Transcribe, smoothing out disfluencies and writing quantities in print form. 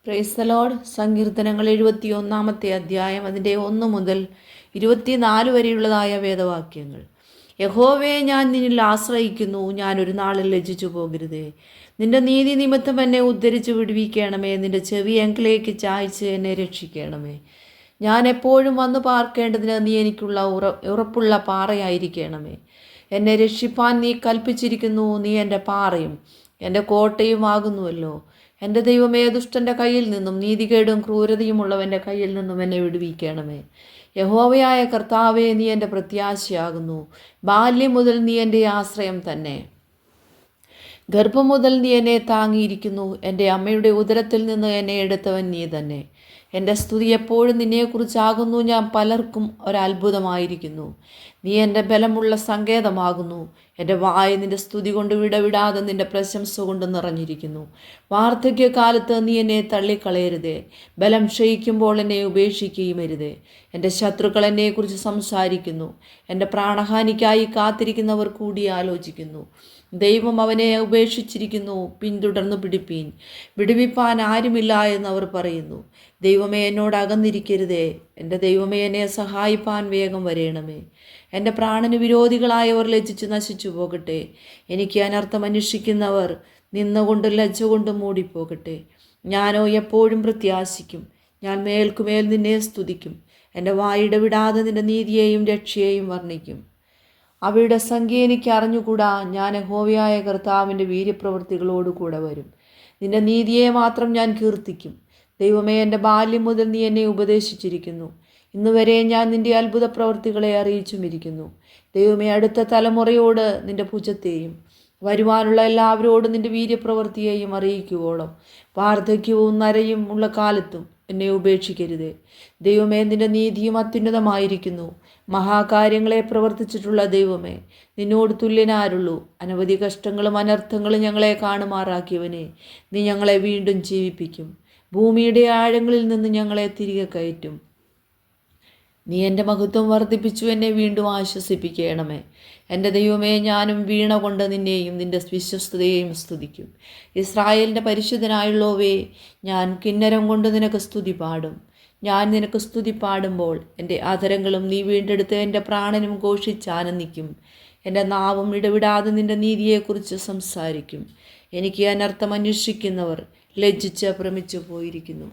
Praise the Lord. സങ്കീർത്തനങ്ങൾ 71 അധ്യായം അതിൻ്റെ 1 മുതൽ 24 വരെയുള്ളതായ വേദവാക്യങ്ങൾ. യഹോവയെ ഞാൻ നിന്നിൽ ആശ്രയിക്കുന്നു, ഞാൻ ഒരു നാളിൽ ലജ്ജിച്ചു പോകരുതേ. നിന്റെ നീതി നിമിത്തം എന്നെ ഉദ്ധരിച്ച് വിടുവിക്കണമേ. നിന്റെ ചെവി എങ്കിലേക്ക് ചായ്ച്ച് എന്നെ രക്ഷിക്കണമേ. ഞാൻ എപ്പോഴും വന്നു പാർക്കേണ്ടതിന് നീ എനിക്കുള്ള ഉറപ്പുള്ള പാറയായിരിക്കണമേ. എന്നെ രക്ഷിപ്പാൻ നീ കൽപ്പിച്ചിരിക്കുന്നു. നീ എൻ്റെ പാറയും എൻ്റെ കോട്ടയും ആകുന്നുവല്ലോ. എൻ്റെ ദൈവമേ, ദുഷ്ടൻ്റെ കയ്യിൽ നിന്നും നീതികേടും ക്രൂരതയുമുള്ളവൻ്റെ കയ്യിൽ നിന്നും എന്നെ വിടുവിക്കണമേ. യഹോവയായ കർത്താവേ, നീ എൻ്റെ പ്രത്യാശയാകുന്നു. ബാല്യം മുതൽ നീ എൻ്റെ ആശ്രയം തന്നെ. ഗർഭം മുതൽ നീ എന്നെ താങ്ങിയിരിക്കുന്നു. എൻ്റെ അമ്മയുടെ ഉദരത്തിൽ നിന്ന് എന്നെ എടുത്തവൻ നീ തന്നെ. എൻ്റെ സ്തുതി എപ്പോഴും നിന്നെക്കുറിച്ചാകുന്നു. ഞാൻ പലർക്കും ഒരത്ഭുതമായിരിക്കുന്നു. നീ എൻ്റെ ബലമുള്ള സങ്കേതമാകുന്നു. എൻ്റെ വായ നിൻ്റെ സ്തുതി കൊണ്ട് വിടവിടാതെ നിൻ്റെ പ്രശംസ കൊണ്ട് നിറഞ്ഞിരിക്കുന്നു. വാർദ്ധക്യകാലത്ത് നീ എന്നെ തള്ളിക്കളയരുതേ. ബലം ക്ഷയിക്കുമ്പോൾ എന്നെ ഉപേക്ഷിക്കുകയും അരുതേ. എൻ്റെ ശത്രുക്കൾ എന്നെക്കുറിച്ച് സംസാരിക്കുന്നു. എൻ്റെ പ്രാണഹാനിക്കായി കാത്തിരിക്കുന്നവർ കൂടി ആലോചിക്കുന്നു. ദൈവം അവനെ ഉപേക്ഷിച്ചിരിക്കുന്നു, പിന്തുടർന്നു പിടിപ്പീൻ. വിടുവിപ്പാൻ ആരുമില്ല എന്നവർ പറയുന്നു. ദൈവമേ, എന്നോട് അകന്നിരിക്കരുതേ. എൻ്റെ ദൈവമേ, എന്നെ സഹായിപ്പാൻ വേഗം വരേണമേ. എൻ്റെ പ്രാണന് വിരോധികളായവർ ലജ്ജിച്ച് നശിച്ചു പോകട്ടെ. എനിക്ക് അനർത്ഥം അന്വേഷിക്കുന്നവർ നിന്നുകൊണ്ട് ലജ്ജ കൊണ്ട് മൂടിപ്പോകട്ടെ. ഞാനോ എപ്പോഴും പ്രത്യാശിക്കും. ഞാൻ മേൽക്കുമേൽ നിന്നെ സ്തുതിക്കും. എൻ്റെ വായിടവിടാതെ നിൻ്റെ നീതിയെയും രക്ഷയെയും വർണ്ണിക്കും. അവയുടെ സംഖ്യ എനിക്ക് അറിഞ്ഞുകൂടാ. ഞാൻ യഹോവയായ കർത്താവിൻ്റെ വീര്യപ്രവൃത്തികളോട് കൂടെ വരും. നിന്റെ നീതിയെ മാത്രം ഞാൻ കീർത്തിക്കും. ദൈവമേ, എൻ്റെ ബാല്യം മുതൽ നീ എന്നെ ഉപദേശിച്ചിരിക്കുന്നു. ഇന്നുവരെ ഞാൻ നിൻ്റെ അത്ഭുത പ്രവൃത്തികളെ അറിയിച്ചുമിരിക്കുന്നു. ദൈവമേ, അടുത്ത തലമുറയോട് നിൻ്റെ ഭുജത്തെയും വരുവാനുള്ള എല്ലാവരോടും നിൻ്റെ വീര്യപ്രവൃത്തിയെയും അറിയിക്കുവോളം വാർദ്ധക്യവും നരയും ഉള്ള കാലത്തും എന്നെ ഉപേക്ഷിക്കരുതേ. ദൈവമേ, നിൻ്റെ നീതിയും അത്യുന്നതമായിരിക്കുന്നു. മഹാകാര്യങ്ങളെ പ്രവർത്തിച്ചിട്ടുള്ള ദൈവമേ, നിന്നോട് തുല്യനാരുള്ളൂ. അനവധി കഷ്ടങ്ങളും അനർത്ഥങ്ങളും ഞങ്ങളെ കാണുമാറാക്കിയവനെ, നീ ഞങ്ങളെ വീണ്ടും ജീവിപ്പിക്കും. ഭൂമിയുടെ ആഴങ്ങളിൽ നിന്ന് ഞങ്ങളെ തിരികെ കയറ്റും. നീ എൻ്റെ മഹത്വം വർദ്ധിപ്പിച്ചു എന്നെ വീണ്ടും ആശ്വസിപ്പിക്കണമേ. എൻ്റെ ദൈവമേ, ഞാനും വീണ കൊണ്ട് നിന്നെയും നിൻ്റെ വിശ്വസ്തതയെയും സ്തുതിക്കും. ഇസ്രായേലിൻ്റെ പരിശുദ്ധനായുള്ളവേ, ഞാൻ കിന്നരം കൊണ്ട് നിനക്ക് സ്തുതി പാടും. ഞാൻ നിനക്ക് സ്തുതി പാടുമ്പോൾ എൻ്റെ അധരങ്ങളും നീ വീണ്ടെടുത്ത് എൻ്റെ പ്രാണനും ഘോഷിച്ചാനന്ദിക്കും. എൻ്റെ നാവും ഇടവിടാതെ നിൻ്റെ നീതിയെക്കുറിച്ച് സംസാരിക്കും. എനിക്ക് അനർത്ഥം അന്വേഷിക്കുന്നവർ ലജ്ജിച്ച് ഭ്രമിച്ചു പോയിരിക്കുന്നു.